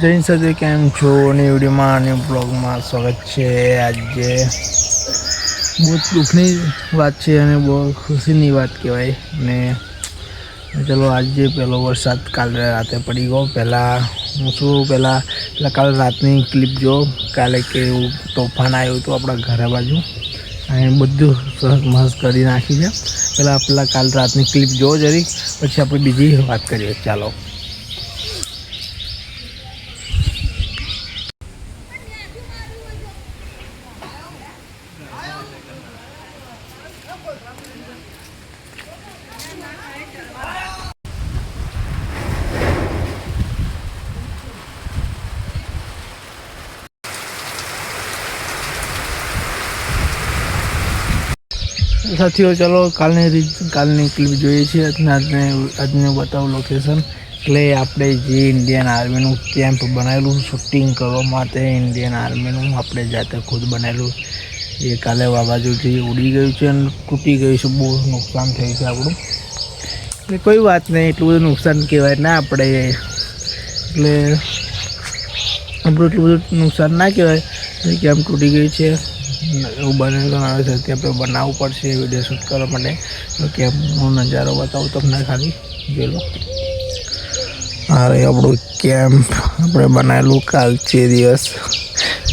જૈન સાથે કેમ છો? અને વિડીયોમાં અને બ્લોગમાં સ્વાગત છે. આજે બહુ દુઃખની વાત છે અને બહુ ખુશીની વાત કહેવાય. અને ચલો આજે પહેલો વરસાદ કાલે રાતે પડી ગયો. પહેલાં કાલે રાતની ક્લિપ જો, કાલે કેવું તોફાન આવ્યું હતું આપણા ઘર બાજુ અને બધું સરસ મસ્ત કરી નાખી છે. પહેલાં કાલ રાતની ક્લિપ જોવો જરીક, પછી આપણે બીજી વાત કરીએ. ચાલો. સાથીઓ ચલો કાલની ક્લિપ જોઈએ છીએ. આજને બતાવું લોકેશન. એટલે આપણે જે ઇન્ડિયન આર્મીનું કેમ્પ બનાવેલું શૂટિંગ કરવા માટે, ઇન્ડિયન આર્મીનું આપણે જાતે ખુદ બનાવેલું, એ કાલે વાવાઝોડુથી ઉડી ગયું છે અને તૂટી ગયું છે. બહુ નુકસાન થયું છે આપણું. એટલે કોઈ વાત નહીં, એટલું બધું નુકસાન કહેવાય ના આપણે, એટલે આપણું એટલું બધું નુકસાન ના કહેવાય. કેમ તૂટી ગઈ છે એવું બનેલું આવે છે. ત્યાં આપણે બનાવવું પડશે વિડીયો શૂટ કરવા માટે. તો કેમ્પનો નજારો બતાવું તમને, ખાલી જોઈ લો. અરે આપણું કેમ્પ આપણે બનાવેલું કાલ છે દિવસ,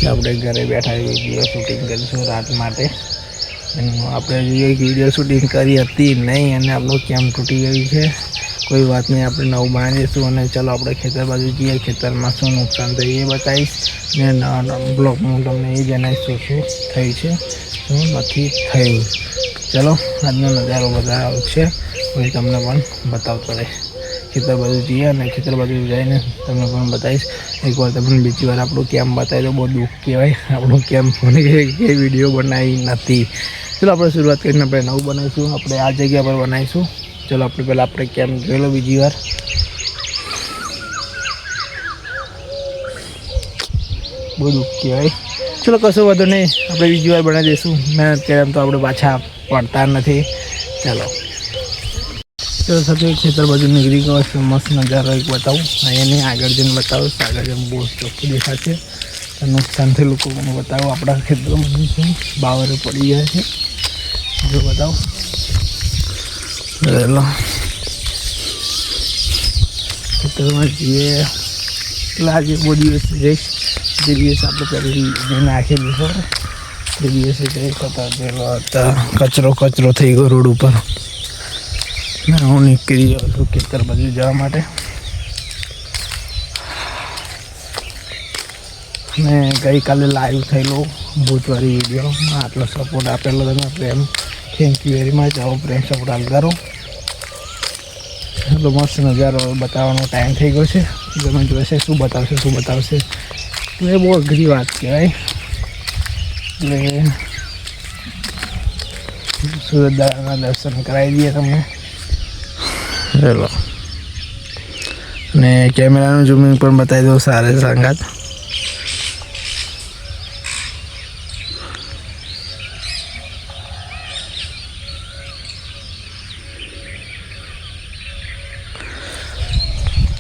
આપણે ઘરે બેઠા વિડીયો શૂટિંગ કરીશું રાત માટે. આપણે વિડીયો શૂટિંગ કરી હતી નહીં અને આપણું કેમ્પ તૂટી ગયું છે. કોઈ વાત નહીં, આપણે નવું બનાવી દઈશું. અને ચાલો આપણે ખેતર બાજુ જઈએ. ખેતરમાં શું નુકસાન થયું એ બતાવીશ ને નવા બ્લોગમાં તમને એ જણાવીશ શું થયું છે, શું નથી થયું. ચાલો આજનો નજારો બતાવ્યો છે, પછી તમને પણ બતાવતો રહીશ. ખેતર બાજુ જઈએ અને ખેતર બાજુ જઈને તમને પણ બતાવીશ. એકવાર તમને બીજી વાર આપણું કેમ્પ બતાવી દો. બહુ દુઃખ કહેવાય, આપણું કેમ્પ મને એ વિડીયો બનાવી નથી. ચલો આપણે શરૂઆત કરીને આપણે નવું બનાવીશું. આપણે આ જગ્યા પર બનાવીશું. ચલો પહેલાં આપણે કેમ્પ જોઈ લો બીજી વાર. બહુ દુઃખ કહેવાય. ચલો કશો વાંધો નહીં, આપણે બીજી વાર બનાવી દઈશું. મહેનત કર્યા તો આપણે પાછા પડતા નથી. ચાલો સાથે ખેતર બાજુ નીકળી ગયો છે. મસ્ત નજારો એક બતાવું, અહીંયાની આગળ જઈને બતાવું. આગળ જઈને બહુ ચોખ્ખું દેખાશે. નુકસાન થયેલું લોકોને બતાવો. આપણા ખેતરમાં શું બાવરે પડી ગયા છે જો બતાવો. ચલો ખેતરમાં જઈએ. એટલે આજે બહુ દિવસ જઈશ. જે દિવસ આપણે પહેલી નાખેલી છે તે દિવસે જઈશ હતા. કચરો થઈ ગયો રોડ ઉપર. હું નીકળી ગયો છું ખેતર બાજુ જવા માટે. ને ગઈકાલે લાઈવ થયેલો ભૂતવાળી વિડીયોમાં આટલો સપોર્ટ આપેલો તમે પ્રેમ, થેન્ક યુ વેરી મચ. આવો પ્રેમ સપોર્ટ આપતા. એટલો મસ્ત નજારો બતાવવાનો ટાઈમ થઈ ગયો છે. તમે જોઈશે શું બતાવશે એટલે બહુ અઘરી વાત કહેવાય. એટલે સૂર્યદાદાના દર્શન કરાવી દઈએ તમને. ચલો ને કેમેરાનું ઝૂમિંગ પણ બતાવી દો સારે સંગાત.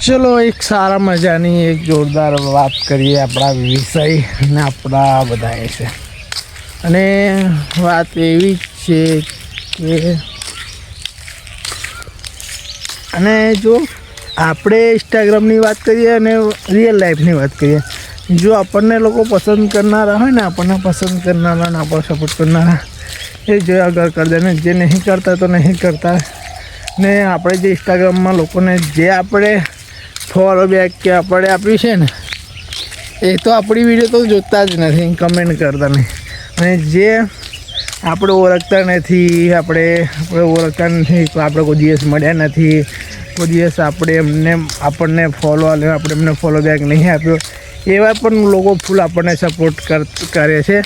ચલો એક સારા મજાની એક જોરદાર વાત કરીએ આપણા વિષય અને આપણા બધા છે. અને વાત એવી છે કે અને જો આપણે ઇન્સ્ટાગ્રામની વાત કરીએ અને રિયલ લાઈફની વાત કરીએ, જો આપણને લોકો પસંદ કરનારા હોય ને, આપણને પસંદ કરનારા ને આપણને સપોર્ટ કરનારા, એ જોયા આગળ કરી દે ને જે નહીં કરતા તો નહીં કરતા. ને આપણે જે ઇન્સ્ટાગ્રામમાં લોકોને જે આપણે ફોલો બેક કે આપણે આપ્યું છે ને, એ તો આપણી વિડીયો તો જોતા જ નથી, કમેન્ટ કરતા નહીં. અને જે આપણે ઓળખતા નથી, આપણે કોઈ દિવસ મળ્યા નથી, કોઈ દિવસ આપણને ફોલો આપ્યો, આપણે એમને ફોલો બેક નહીં આપ્યો, એવા પણ લોકો ફૂલ આપણને સપોર્ટ કરે છે.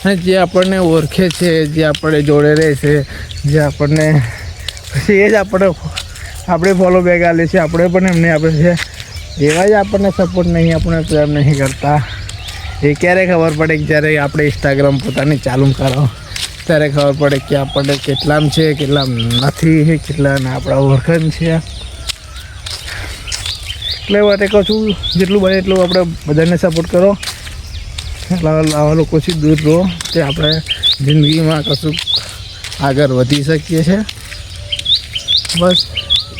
અને જે આપણને ઓળખે છે, જે આપણે જોડે રહે છે, જે આપણને પછી એ જ આપણે ફોલો બેક આલે છે, આપણે પણ એમને આપે છે. એવા જ આપણને સપોર્ટ નહીં, આપણને પ્રેમ નહીં કરતા. એ ક્યારે ખબર પડે કે જ્યારે આપણે ઇન્સ્ટાગ્રામ પોતાની ચાલુ કરો ત્યારે ખબર પડે કે આપણને કેટલામ છે, કેટલામ નથી, કેટલાને આપણા ઓળખાણ છે. એટલે માટે કહું છું જેટલું બને એટલું આપણે બધાને સપોર્ટ કરો, આવા લોકોથી દૂર રહો, તે આપણે જિંદગીમાં કશું આગળ વધી શકીએ છીએ. બસ.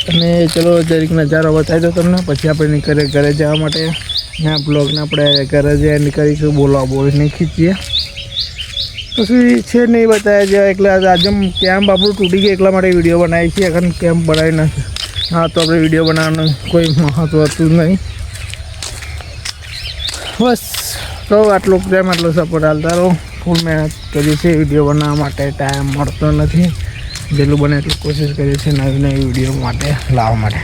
અને ચલો જરીક નજારો બતાવી દો તમને, પછી આપણે નીકળીએ ઘરે જવા માટે. ને આ બ્લોગને આપણે ઘરે જઈને નીકળીશું, બોલી નહીં ખીંચીએ, પછી છે નહીં બતાવ્યા જાય. એટલે આજે કેમ્પ આપણું તૂટી ગયું એટલા માટે વિડીયો બનાવી છીએ. এখন કેમ્પ બનાવી નથી, હા તો આપણે વિડીયો બનાવવાનું કોઈ મહત્વ હતું નહીં. બસ તો આટલું પ્રેમ આટલો સપોર્ટ હાલતા રહો. ફૂલ મહેનત કરી છે વિડીયો બનાવવા માટે, ટાઈમ મળતો નથી. જેટલું બને એટલું કોશિશ કરીએ છીએ નવી નવી વિડીયો માટે લાવવા માટે.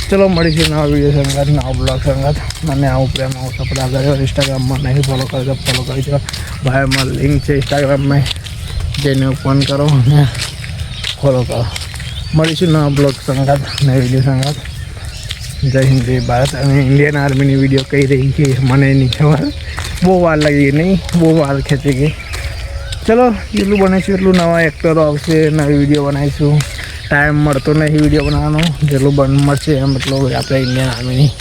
ચલો મળીશું નવા વિડીયો સંગાત, નવા બ્લોગ સંગાત. અને આવું પ્રેમ આવું સપોર્ટ આવતા રહ્યો. ઇન્સ્ટાગ્રામમાં નહીં ફોલો કરો તો ફોલો કરી દો. ભાઈમાં લિંક છે ઇન્સ્ટાગ્રામમાં, જઈને ઓપન કરો અને ફોલો કરો. મળીશું નવા બ્લોગ સંગાત, નવી વિડીયો સંગાત. જય હિન્દ જય ભારત. અને ઇન્ડિયન આર્મીની વિડીયો કઈ રહી છે મને નહીં ખબર, બહુ વાર લાગી નહીં, બહુ વાર ખેંચી ગઈ. ચલો જેટલું બનાવીશું એટલું નવા એક્ટરો આવશે, નવી વિડીયો બનાવીશું. ટાઈમ મળતો નહીં વિડીયો બનાવવાનો, જેટલું મળશે એમ એટલું આપણે ઇન્ડિયન આર્મીની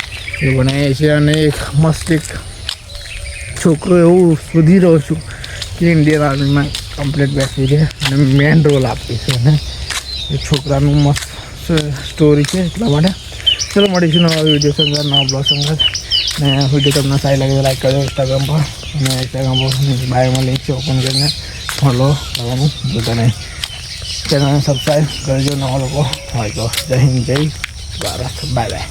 એ બનાવીએ છીએ. અને એક મસ્ત એક છોકરો એવું શોધી રહ્યો છું કે ઇન્ડિયન આર્મીમાં કમ્પ્લીટ બેસી છે અને મેન રોલ આપીશું. અને એ છોકરાનું મસ્ત સ્ટોરી છે એટલા માટે. ચલો મળીશું નવા વિડીયો સંગાત, નવા બ્લોગ સંગાત. ને વિડીયો તમને સારી લાગે તો લાઈક કરજો ઇન્સ્ટાગ્રામ પર, અને ઇન્સ્ટાગ્રામ પર બાયોમાં લિંક છે, ઓપન કરીને ફોલો કરવાનું ભૂલતા નહીં. ચેનલને સબસ્ક્રાઈબ કરજો નવા લોકો હોય તો. જય હિન્દ જય ભારત. Bye bye.